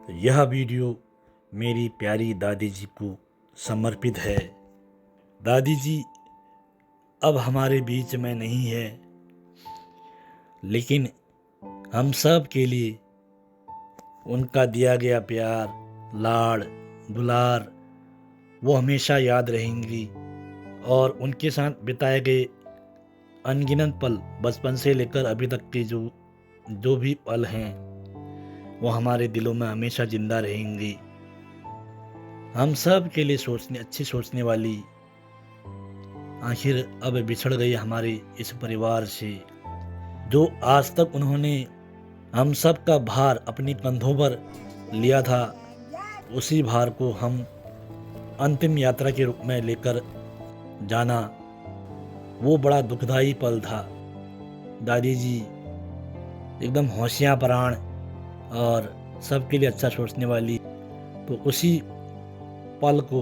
यह वीडियो मेरी प्यारी दादी जी को समर्पित है। दादी जी अब हमारे बीच में नहीं है, लेकिन हम सब के लिए उनका दिया गया प्यार, लाड़, दुलार वो हमेशा याद रहेंगी और उनके साथ बिताए गए अनगिनत पल, बचपन से लेकर अभी तक के जो भी पल हैं, वो हमारे दिलों में हमेशा जिंदा रहेंगी। हम सब के लिए अच्छी सोचने वाली आखिर अब बिछड़ गई हमारे इस परिवार से। जो आज तक उन्होंने हम सब का भार अपने कंधों पर लिया था, उसी भार को हम अंतिम यात्रा के रूप में लेकर जाना, वो बड़ा दुखदाई पल था। दादी जी एकदम होशियार प्राण और सबके लिए अच्छा सोचने वाली, तो उसी पल को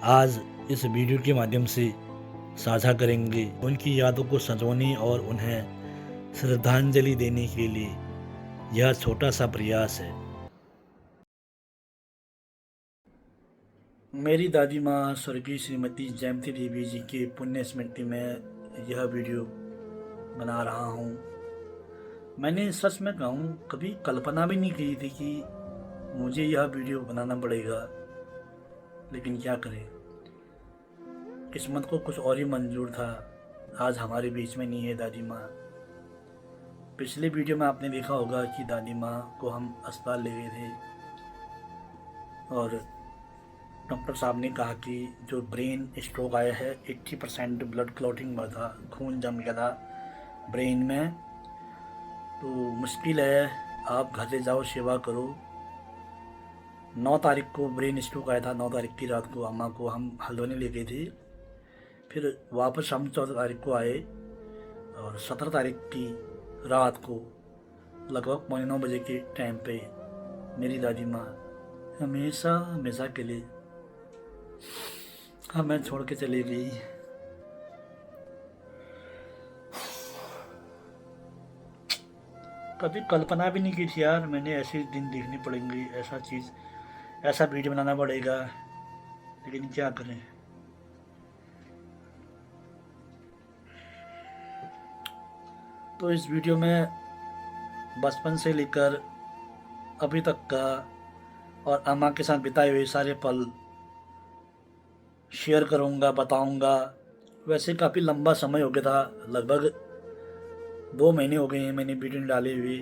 आज इस वीडियो के माध्यम से साझा करेंगे। उनकी यादों को संजोने और उन्हें श्रद्धांजलि देने के लिए यह छोटा सा प्रयास है। मेरी दादी माँ स्वर्गीय श्रीमती जयंती देवी जी के पुण्य स्मृति में यह वीडियो बना रहा हूँ। मैंने सच में कहूँ कभी कल्पना भी नहीं की थी कि मुझे यह वीडियो बनाना पड़ेगा, लेकिन क्या करें, किस्मत को कुछ और ही मंजूर था। आज हमारे बीच में नहीं है दादी माँ। पिछले वीडियो में आपने देखा होगा कि दादी माँ को हम अस्पताल ले गए थे और डॉक्टर साहब ने कहा कि जो ब्रेन स्ट्रोक आया है, 80% ब्लड क्लॉटिंग हुआ था, खून जम गया था ब्रेन में, तो मुश्किल है, आप घर ले जाओ, सेवा करो। 9 तारीख को ब्रेन स्ट्रोक आया था। 9 तारीख की रात को अम्मा को हम हल्द्वानी ले गए थे, फिर वापस हम 14 तारीख को आए और 17 तारीख की रात को लगभग 9:15 बजे के टाइम पे मेरी दादी माँ हमेशा हमेशा के लिए हमें छोड़ के चली गई। कभी कल्पना भी नहीं की थी यार मैंने ऐसे दिन देखने पड़ेंगे, ऐसा वीडियो बनाना पड़ेगा, लेकिन क्या करें। तो इस वीडियो में बचपन से लेकर अभी तक का और अम्मा के साथ बिताए हुए सारे पल शेयर करूंगा, बताऊंगा। वैसे काफ़ी लंबा समय हो गया था, लगभग 2 महीने हो गए हैं मैंने वीडियो नहीं डाले हुए।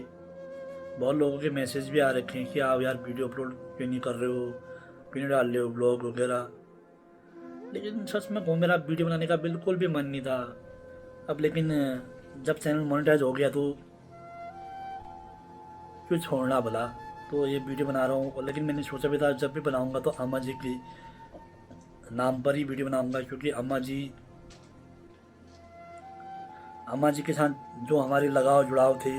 बहुत लोगों के मैसेज भी आ रखे हैं कि आप यार वीडियो अपलोड क्यों नहीं कर रहे हो, क्यों नहीं डाल रहे हो ब्लॉग वगैरह, लेकिन सच में कहूँ मेरा वीडियो बनाने का बिल्कुल भी मन नहीं था। अब लेकिन जब चैनल मोनेटाइज हो गया तो क्यों छोड़ना भला, तो ये वीडियो बना रहा हूँ। लेकिन मैंने सोचा भी था जब भी बनाऊँगा तो अम्मा जी के नाम पर ही वीडियो बनाऊँगा, क्योंकि अम्मा जी के साथ जो हमारे लगाव जुड़ाव थे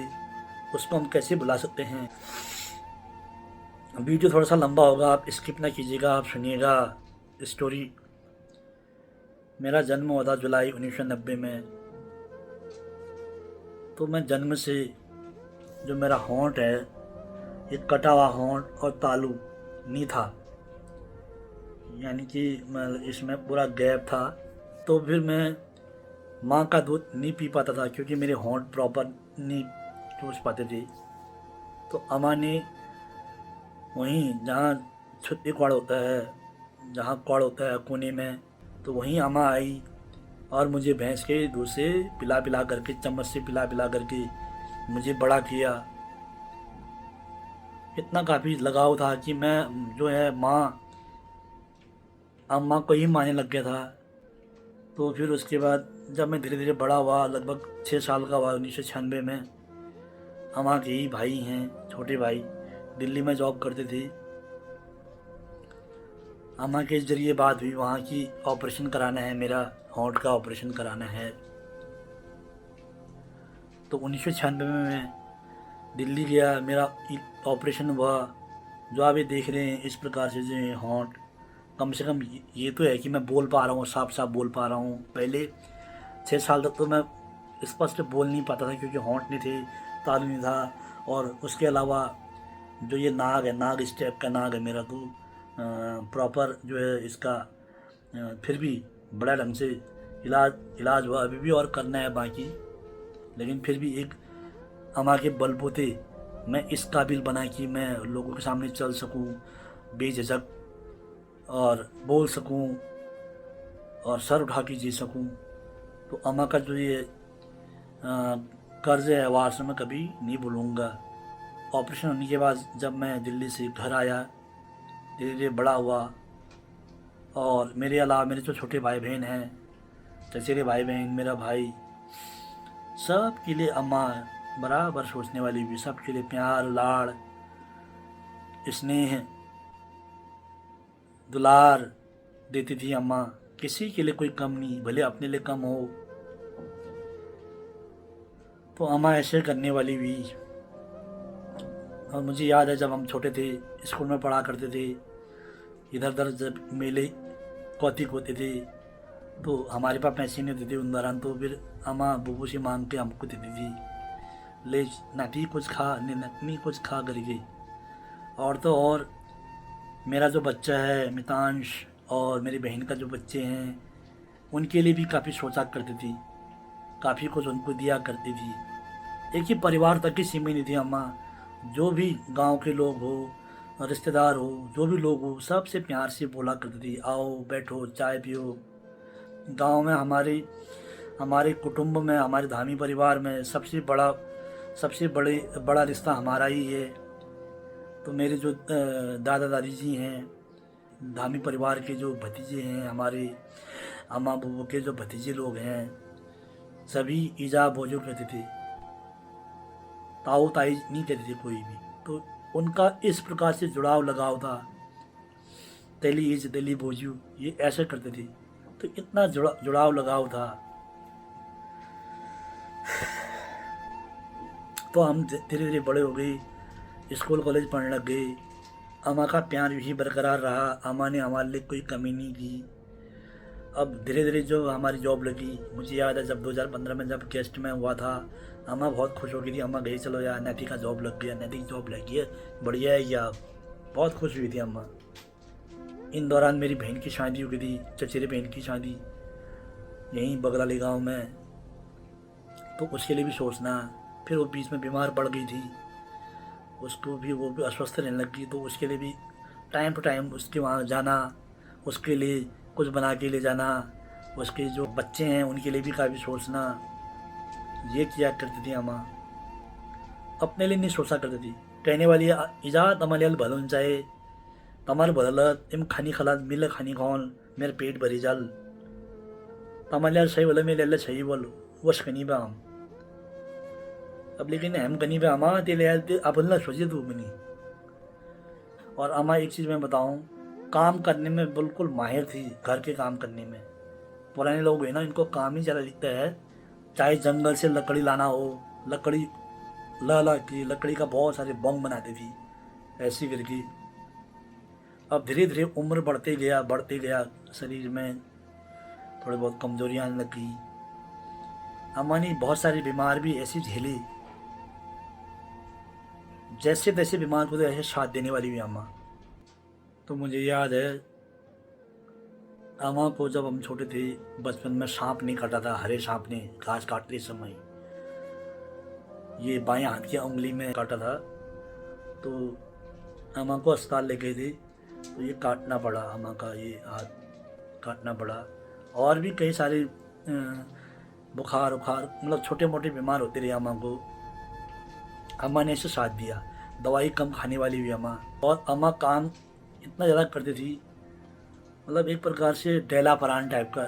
उसको हम कैसे भुला सकते हैं। वीडियो थोड़ा सा लंबा होगा, आप स्किप ना कीजिएगा, आप सुनिएगा स्टोरी। मेरा जन्म हुआ था जुलाई 1990 में, तो मैं जन्म से जो मेरा होंठ है, एक कटा हुआ होंठ और तालू नहीं था, यानी कि इसमें पूरा गैप था। तो फिर मैं माँ का दूध नहीं पी पाता था क्योंकि मेरे होंठ प्रॉपर नहीं चूस पाते थे। तो अम्मा ने वहीं जहाँ छुट्टी कौड़ होता है, जहाँ कौड़ होता है कोने में, तो वहीं अम्मा आई और मुझे भैंस के दूध से पिला पिला करके, चम्मच से पिला पिला करके मुझे बड़ा किया। इतना काफ़ी लगाव था कि मैं जो है अम्मा को ही मानने लग गया था। तो फिर उसके बाद जब मैं धीरे धीरे बड़ा हुआ, लगभग 6 साल का हुआ 1996 में, अम्मा के ही भाई हैं, छोटे भाई दिल्ली में जॉब करते थे, अम्मा के जरिए बात हुई वहाँ की ऑपरेशन कराना है, मेरा होंठ का ऑपरेशन कराना है। तो 1996 में मैं दिल्ली गया, मेरा ऑपरेशन हुआ। जो आप ये देख रहे हैं इस प्रकार से जो होंठ, कम से कम ये तो है कि मैं बोल पा रहा हूँ, साफ साफ बोल पा रहा हूँ। पहले 6 साल तक तो मैं स्पष्ट बोल नहीं पाता था क्योंकि होंठ नहीं थे, तालू नहीं था, और उसके अलावा जो ये नाग है, नाग इस टाइप का नाग है मेरा, तो प्रॉपर जो है इसका फिर भी बड़ा ढंग से इलाज इलाज हुआ, अभी भी और करना है बाकी। लेकिन फिर भी एक अम्मा के बलबूते मैं इस काबिल बना कि मैं लोगों के सामने चल सकूं बेझिझक, और बोल सकूं और सर उठा के जी सकूं। तो अम्मा का जो ये कर्ज है वार से मैं कभी नहीं भूलूंगा। ऑपरेशन होने के बाद जब मैं दिल्ली से घर आया, धीरे धीरे बड़ा हुआ, और मेरे अलावा मेरे जो छोटे भाई बहन हैं, चचेरे भाई बहन, मेरा भाई, सब के लिए अम्मा बराबर सोचने वाली भी, सबके लिए प्यार लाड़ स्नेह दुलार देती थी अम्मा। किसी के लिए कोई कम नहीं, भले अपने लिए कम हो तो अम्मा ऐसे करने वाली भी। और मुझे याद है जब हम छोटे थे, स्कूल में पढ़ा करते थे, इधर उधर जब मेले कौतिक होते थे, तो हमारे पास पैसे नहीं होते थे उन दौरान, तो फिर अम्मा बुबू से मांग के हमको देती थी, ले नाती कुछ खा, ने नतनी कुछ खा करके। और तो और मेरा जो बच्चा है मितांश, और मेरी बहन का जो बच्चे हैं, उनके लिए भी काफ़ी सोचा करती थी, काफ़ी कुछ उनको दिया करती थी। एक ही परिवार तक ही सीमित नहीं थी अम्मा, जो भी गांव के लोग हो, रिश्तेदार हो, जो भी लोग हो, सबसे प्यार से बोला करती थी, आओ बैठो चाय पियो। गांव में हमारे हमारे कुटुंब में, हमारे धामी परिवार में सबसे बड़ा रिश्ता हमारा ही है। तो मेरे जो दादा दादी जी हैं, धामी परिवार के जो भतीजे हैं, हमारे अम्मा बुबू के जो भतीजे लोग हैं, सभी ईजा बोझो कहते थे, ताऊ ताई नहीं कहते थे कोई भी। तो उनका इस प्रकार से जुड़ाव लगाव था, तेली ईज तेली बोझू, ये ऐसे करते थे। तो इतना जुड़ाव लगाव था। तो हम धीरे धीरे बड़े हो गए, स्कूल कॉलेज पढ़ने लग गए। अम्मा का प्यार भी बरकरार रहा, अम्मा ने हमारे लिए कोई कमी नहीं की। अब धीरे धीरे जो हमारी जॉब लगी, मुझे याद है जब 2015 में जब गेस्ट में हुआ था, अम्मा बहुत खुश हो गई थी। अम्मा गई, चलो यार नैति का जॉब लग गया, नैति की जॉब लगी है, बढ़िया है या। बहुत खुश हुई थी अम्मा। इन दौरान मेरी बहन की शादी हो गई थी, चचेरे बहन की शादी, यहीं बगलाली गांव में। तो उसके लिए भी सोचना। फिर वो बीच में बीमार पड़ गई थी, उसको भी वो भी अस्वस्थ रहने लगी, तो उसके लिए भी टाइम टू टाइम उसके वहाँ जाना, उसके लिए कुछ बना के ले जाना, उसके जो बच्चे हैं उनके लिए भी काफ़ी सोचना, ये किया करती थी अम्मा। अपने लिए नहीं सोचा करती थी। कहने वाली इजात अमलियल भलन चाहे तमर बदलत इम खानी खलात मिल खानी खान मेरे पेट भरी जल तमलियाल सही बोले मेरे अल्लाह सही बोल वश कनी बे हम। अब लेकिन हम कनी बे अमा तेले अब अल्लाह सोचे तू बनी। और अम्मा एक चीज़ मैं बताऊं, काम करने में बिल्कुल माहिर थी, घर के काम करने में। पुराने लोग हैं ना, इनको काम ही ज़्यादा दिखता है। चाहे जंगल से लकड़ी लाना हो, लकड़ी ला की लकड़ी का बहुत सारे बम बनाती थी ऐसी करके। अब धीरे धीरे उम्र बढ़ते गया, शरीर में थोड़ी बहुत कमजोरियाँ आने लगी। अम्मा ने बहुत सारी बीमार भी ऐसी झेली, जैसे तैसे बीमार को तो ऐसे साथ देने वाली भी अम्मा। तो मुझे याद है अम्मा को जब हम छोटे थे, बचपन में सांप नहीं काटा था, हरे सांप ने घास काटते समय ये बाएं हाथ की उंगली में काटा था। तो अम्मा को अस्पताल ले गए थे, तो ये काटना पड़ा, अम्मा का ये हाथ काटना पड़ा। और भी कई सारे बुखार उखार, मतलब छोटे मोटे बीमार होते रहे अम्मा को। अम्मा ने इसे साथ दिया, दवाई कम खाने वाली भी अम्मा। और अम्मा काम इतना ज़्यादा करती थी, मतलब एक प्रकार से डेला परान टाइप का,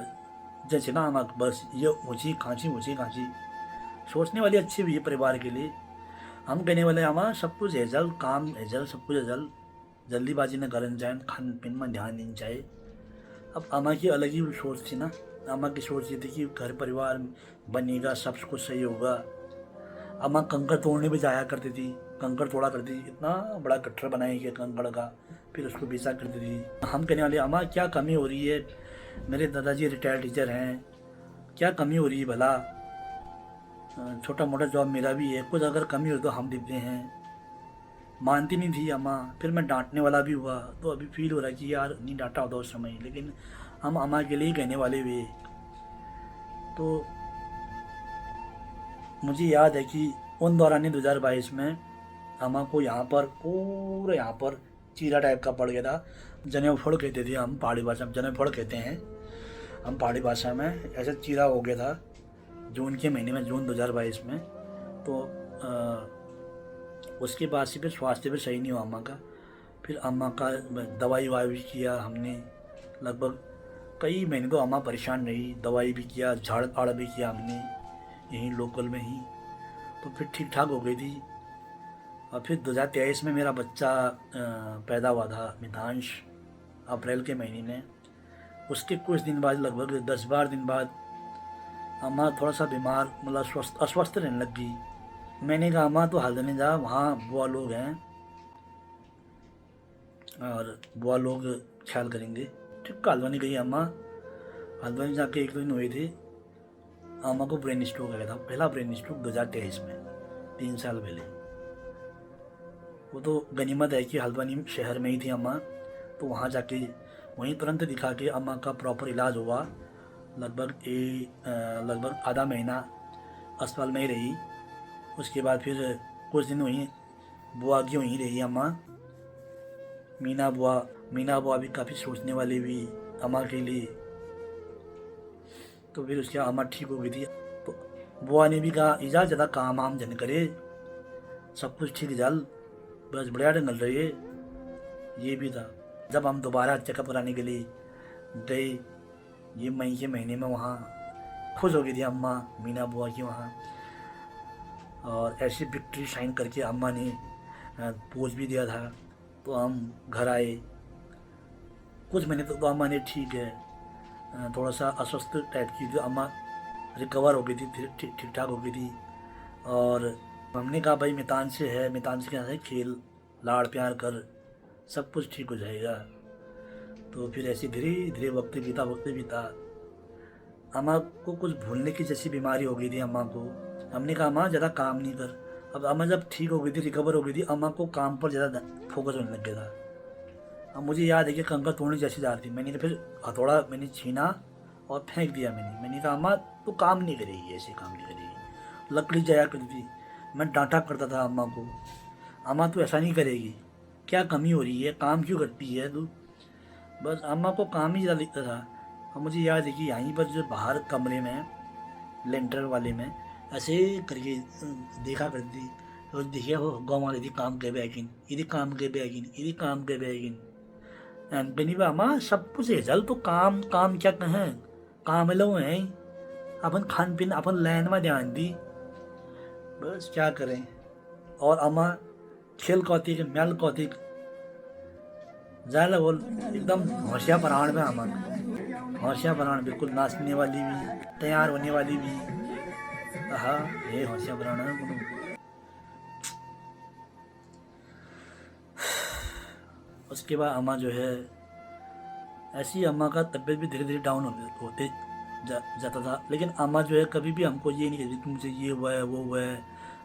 जैसे ना अम्मा बस ये ऊँची खांची। सोचने वाली अच्छी भी है परिवार के लिए। हम कहने वाले अम्मा सब कुछ हेजल, काम हेजल, सब कुछ हेजल, जल्दीबाजी न करन जाए, खान पीन में ध्यान देना चाहिए। अब अम्मा की अलग ही सोच थी ना। अम्मा की सोच ये थी कि घर परिवार बनेगा, सब कुछ सही होगा। अम्मा कंकड़ तोड़ने भी जाया करती थी, कंकड़ तोड़ा करती थी, इतना बड़ा गट्ठर बनाएगी कंकड़ का, फिर उसको बेचा करती थी। हम कहने वाले अम्मा क्या कमी हो रही है, मेरे दादाजी रिटायर्ड टीचर हैं, क्या कमी हो रही है भला, छोटा मोटा जॉब मेरा भी है, कुछ अगर कमी हो तो हम देते हैं। मानती नहीं थी अम्मा। फिर मैं डांटने वाला भी हुआ, तो अभी फील हो रहा है कि यार नहीं डांटा होता उस समय, लेकिन हम अम्मा के लिए ही कहने वाले हुए। तो मुझे याद है कि उन दौरान 2022 में अम्मा को यहाँ पर पूरा यहाँ पर चीरा टाइप का पड़ गया था। जनेऊ फोड़ कहते थे हम पहाड़ी भाषा में, जनेऊ फोड़ कहते हैं हम पहाड़ी भाषा में। ऐसा चीरा हो गया था जून के महीने में, जून 2022 में। तो उसके बाद से फिर स्वास्थ्य भी सही नहीं हुआ अम्मा का। फिर अम्मा का दवाई ववाई भी किया हमने, लगभग कई महीने तो अम्मा परेशान रही। दवाई भी किया, झाड़ आड़ भी किया हमने यहीं लोकल में ही, तो फिर ठीक ठाक हो गई थी। और फिर 2023 में मेरा बच्चा पैदा हुआ था, मितांश, अप्रैल के महीने में। उसके कुछ दिन बाद, लगभग 10-12 दिन बाद, अम्मा थोड़ा सा बीमार, मतलब अस्वस्थ रहने लग गई। मैंने कहा अम्मा तो हल्द्वानी जा, वहाँ बुआ लोग हैं और बुआ लोग ख्याल करेंगे। ठीक, हल्द्वानी गई अम्मा। हल्द्वानी जाके 1-2 दिन हुए थे, अम्मा को ब्रेन स्ट्रोक आ गया था, पहला ब्रेन स्ट्रोक 2023 में, 3 साल पहले। वो तो गनीमत है कि हल्द्वानी शहर में ही थी अम्मा, तो वहाँ जाके वहीं तुरंत दिखा के अम्मा का प्रॉपर इलाज हुआ। लगभग आधा महीना अस्पताल में ही रही। उसके बाद फिर कुछ दिन वहीं बुआ की वहीं रही अम्मा, मीना बुआ भी काफ़ी सोचने वाली भी अम्मा के लिए। तो फिर उसके अम्मा ठीक हो गई थी। तो बुआ ने भी कहा इजा ज़्यादा काम आम जन करे, सब कुछ ठीक जल, बस बढ़िया ढंगल रही। ये भी था। जब हम दोबारा चेकअप कराने के लिए गए ये मई के महीने में, वहाँ खुश हो गई थी अम्मा मीना बुआ की वहाँ। और ऐसी विक्ट्री शाइन करके अम्मा ने पोज भी दिया था। तो हम घर आए, कुछ महीने तक तो अम्मा ने ठीक है, थोड़ा सा अस्वस्थ टाइप की थी अम्मा, रिकवर हो गई थी, ठीक ठाक हो गई थी। और हमने कहा भाई मितांश से है, मितांश के साथ खेल, लाड़ प्यार कर, सब कुछ ठीक हो जाएगा। तो फिर ऐसे धीरे धीरे वक्त बीता। अम्मा को कुछ भूलने की जैसी बीमारी हो गई थी अम्मा को। हमने कहा अम्मा ज़्यादा काम नहीं कर। अब अम्मा जब ठीक हो गई थी, रिकवर हो गई थी, अम्मा को काम पर ज़्यादा फोकस होने लग गया था। अब मुझे याद है कि कंकर तोड़ने जैसी जा रही थी। मैंने फिर हथौड़ा मैंने छीना और फेंक दिया। मैंने कहा अम्मा तो काम नहीं करेगी, ऐसे काम नहीं करेगी। लकड़ी जाया करती थी, मैं डांटा करता था अम्मा को, अम्मा तू ऐसा नहीं करेगी, क्या कमी हो रही है, काम क्यों करती है तू। बस अम्मा को काम ही ज़्यादा दिखता था। और मुझे याद है कि यहीं पर जो बाहर कमरे में लेंटर वाले में ऐसे करके देखा करती थी। तो देखिए वो गाँव वाले थी काम के बैगिन, यदि काम के बैगिन बनी बा अम्मा सब कुछ है जल, तो काम काम क्या कहें, काम लो हैं अपन खान पीन अपन लैन में ध्यान दी, बस क्या करें। और अम्मा खेल कौतिक मैल कौतिक जाए बोल, एकदम होशियार प्राण में अम्मा, होशियार प्राण, बिल्कुल नाचने वाली भी, तैयार होने वाली भी। हाँ ये होशियार प्राण है। उसके बाद अम्मा जो है, ऐसी अम्मा का तबीयत भी धीरे धीरे डाउन होते जाता था। लेकिन अम्मा जो है कभी भी हमको ये नहीं कहती तुमसे ये हुआ है वो हुआ है।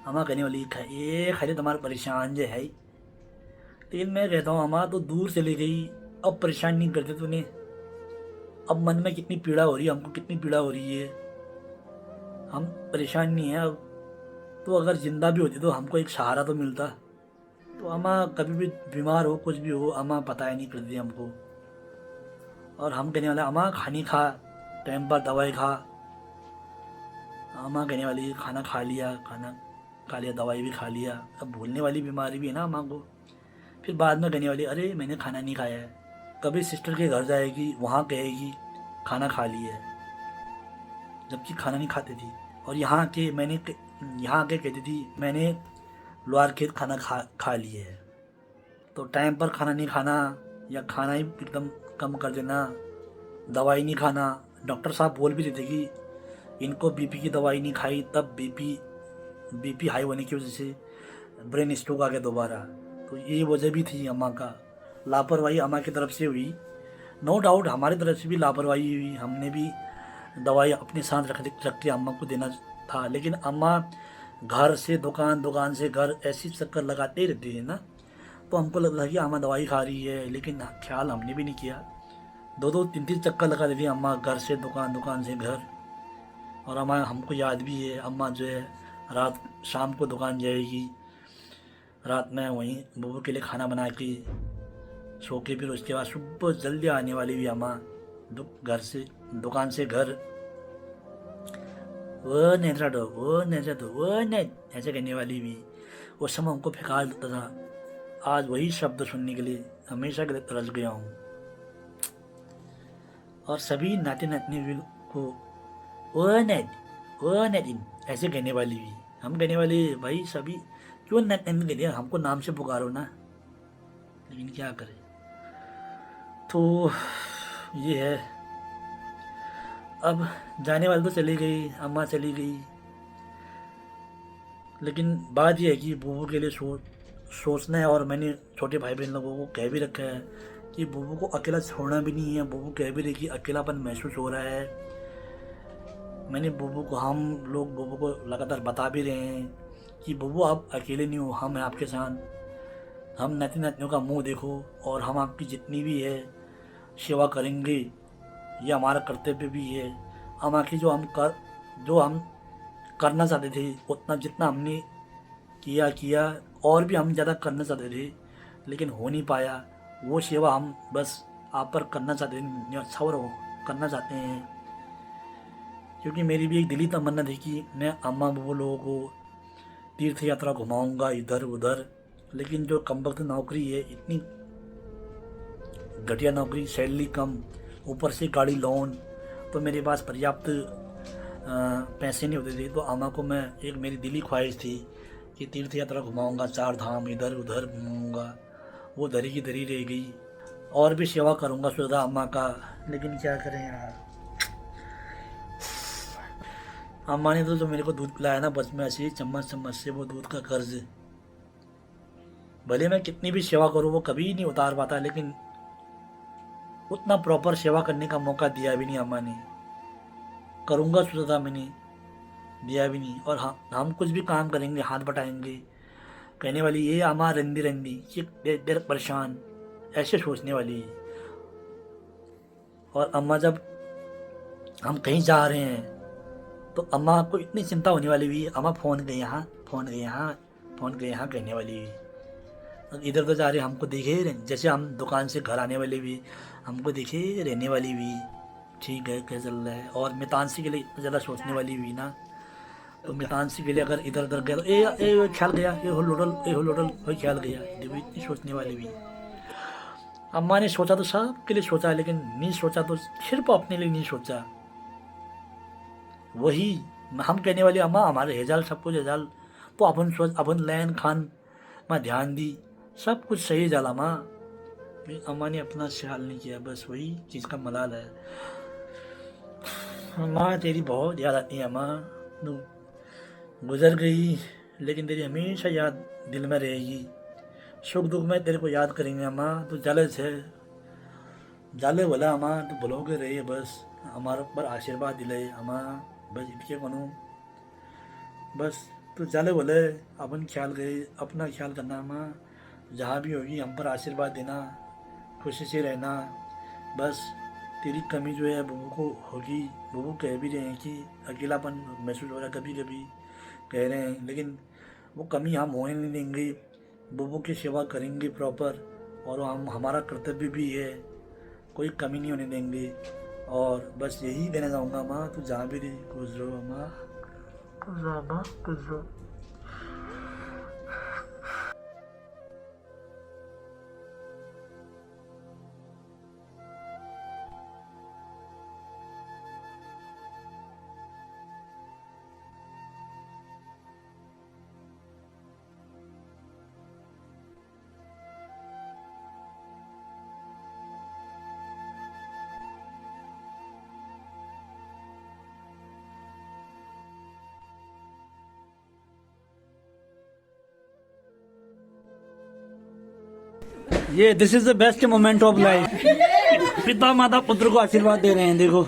अम्मा कहने वाली ये खाली तुम्हारा परेशान जो है। लेकिन मैं कहता हूँ अम्मा तो दूर चली गई, अब परेशान नहीं करते तूने। अब मन में कितनी पीड़ा हो रही है, हमको कितनी पीड़ा हो रही है, हम परेशान नहीं है अब। तो अगर जिंदा भी होती तो हमको एक सहारा तो मिलता। तो अम्मा कभी भी बीमार हो कुछ भी हो, अम्मा पता ही नहीं करती हमको। और हम कहने वाले अम्मा खानी खा, टाइम पर दवाई खा। अम्मा कहने वाली खाना खा लिया दवाई भी खा लिया। अब भूलने वाली बीमारी भी है ना अम्मा को। फिर बाद में कहने वाली अरे मैंने खाना नहीं खाया है। कभी सिस्टर के घर जाएगी, वहाँ कहेगी खाना खा लिया है, जबकि खाना नहीं खाती थी। और यहाँ के कहती थी मैंने लोहार खेत खाना खा लिए है। तो टाइम पर खाना नहीं खाना या खाना ही एकदम कम कर देना, दवाई नहीं खाना। डॉक्टर साहब बोल भी देते कि इनको बीपी की दवाई नहीं खाई, तब बीपी हाई होने की वजह से ब्रेन स्ट्रोक आ गया दोबारा। तो ये वजह भी थी अम्मा का। लापरवाही अम्मा की तरफ से हुई, नो डाउट हमारी तरफ से भी लापरवाही हुई। हमने भी दवाई अपने साथ रख के अम्मा को देना था। लेकिन अम्मा घर से दुकान, दुकान से घर, ऐसी चक्कर लगाते ही रहती है ना। तो हमको लग रहा कि अम्मा दवाई खा रही है, लेकिन ख्याल हमने भी नहीं किया। 2-2 3-3 चक्कर लगा देती अम्मा, घर से दुकान, दुकान से घर। और अम्मा, हमको याद भी है, अम्मा जो है रात शाम को दुकान जाएगी, रात में वहीं बुबू के लिए खाना बना के सो के फिर उसके बाद सुबह जल्दी आने वाली भी अम्मा, घर से दुकान से घर। वो नेत्रा दो, वो नेत्रा दो, वो नेट, ऐसे कहने वाली भी। उस समय हमको फेंका देता था। आज वही शब्द सुनने के लिए हमेशा के लिए तरस गया हूँ। और सभी नाते नातनी भी को वो नेट, वो नेटिन ऐसे कहने वाली भी। हम कहने वाले भाई सभी क्यों नेट कहने दिया, हमको नाम से पुकारो ना, लेकिन क्या करें। तो ये है। अब जाने वाली तो चली गई, अम्मा चली गई, लेकिन बात यह है कि बुबू के लिए सोचना है। और मैंने छोटे भाई बहन लोगों को कह भी रखा है कि बुबू को अकेला छोड़ना भी नहीं है। बुबू कह भी रही कि अकेलापन महसूस हो रहा है। मैंने बुबू को, हम लोग बुबू को लगातार बता भी रहे हैं कि बुबू आप अकेले नहीं हो, हम हैं आपके साथ। हम नाती नातियों का मुंह देखो, और हम आपकी जितनी भी है सेवा करेंगे, ये हमारा कर्तव्य भी है। अम्मा की जो हम करना चाहते थे, उतना जितना हमने किया और भी हम ज़्यादा करना चाहते थे, लेकिन हो नहीं पाया। वो सेवा हम बस आप पर करना चाहते हैं, न्यौछावर करना चाहते हैं। क्योंकि मेरी भी एक दिली तमन्ना थी कि मैं अम्मा बुबू लोगों को तीर्थ यात्रा घुमाऊंगा इधर उधर, लेकिन जो कमबख्त नौकरी है, इतनी घटिया नौकरी, सैलरी कम, ऊपर से गाड़ी लोन, तो मेरे पास पर्याप्त पैसे नहीं होते थे। तो अम्मा को मैं, एक मेरी दिली ख्वाहिश थी कि तीर्थ यात्रा घुमाऊंगा, 4 धाम इधर उधर घूमूंगा। वो धरी की धरी रह गई। और भी सेवा करूंगा सुधा अम्मा का, लेकिन क्या करें यार। अम्मा ने तो जो मेरे को दूध पिलाया ना बस में, ऐसे चम्मच चम्मच से, वो दूध का कर्ज भले मैं कितनी भी सेवा करूँ वो कभी नहीं उतार पाता, लेकिन उतना प्रॉपर सेवा करने का मौका दिया भी नहीं अम्मा ने। करूँगा सोचा था मैंने, दिया भी नहीं। और हम कुछ भी काम करेंगे हाथ बटाएंगे, कहने वाली ये अम्मा रंदी रंदी, ये देर परेशान, ऐसे सोचने वाली। और अम्मा जब हम कहीं जा रहे हैं तो अम्मा को इतनी चिंता होने वाली भी, अम्मा फ़ोन गए यहाँ, फ़ोन गए यहाँ, फ़ोन गए यहाँ कहने वाली भी। इधर उधर जा रहे हमको देखे रहे, जैसे हम दुकान से घर आने वाले भी हमको देखे रहने वाली भी, ठीक है क्या चल रहा है। और मितांशी के लिए इतना ज़्यादा सोचने वाली भी ना, तो मितांशी के लिए अगर इधर उधर गया तो ए ख्याल गया, ये हो लोडल हो ख्याल गया, देखो इतनी सोचने वाली भी। अम्मा ने सोचा तो सब के लिए सोचा, लेकिन नहीं सोचा तो सिर्फ अपने लिए नहीं सोचा। वही हम कहने वाली अम्मा हमारे हेजाल सब कुछ हेजाल, तो अपन लैन खान में ध्यान दी, सब कुछ सही जाला माँ। अम्मा ने अपना ख्याल नहीं किया, बस वही चीज़ का मलाल है। अम्मा तेरी बहुत याद आती है अम्मा, तू गुजर गई लेकिन तेरी हमेशा याद दिल में रहेगी। सुख दुख में तेरे को याद करेंगे अम्मा। तू जाले बोला अम्मा, तू भुलोगे रही बस, हमारे ऊपर आशीर्वाद दिले अम्मा, बस इतके बनू बस। तू जाले बोले अपन ख्याल गए, अपना ख्याल करना अम्मा, जहाँ भी होगी हम पर आशीर्वाद देना, खुशी से रहना। बस तेरी कमी जो है बुबू को होगी। बुबू कह भी रहे हैं कि अकेलापन महसूस हो रहा है कभी कभी, कह रहे हैं, लेकिन वो कमी हम होने नहीं देंगे। बुबू की सेवा करेंगे प्रॉपर, और हमारा कर्तव्य भी है, कोई कमी नहीं होने देंगे। और बस यही कहना चाहूँगा माँ, तू जहाँ भी रही खुश रहो माँ, खुश रहो माँ, खुश रहो। ये this is the best moment of life. पिता माता पुत्र को आशीर्वाद दे रहे हैं, देखो।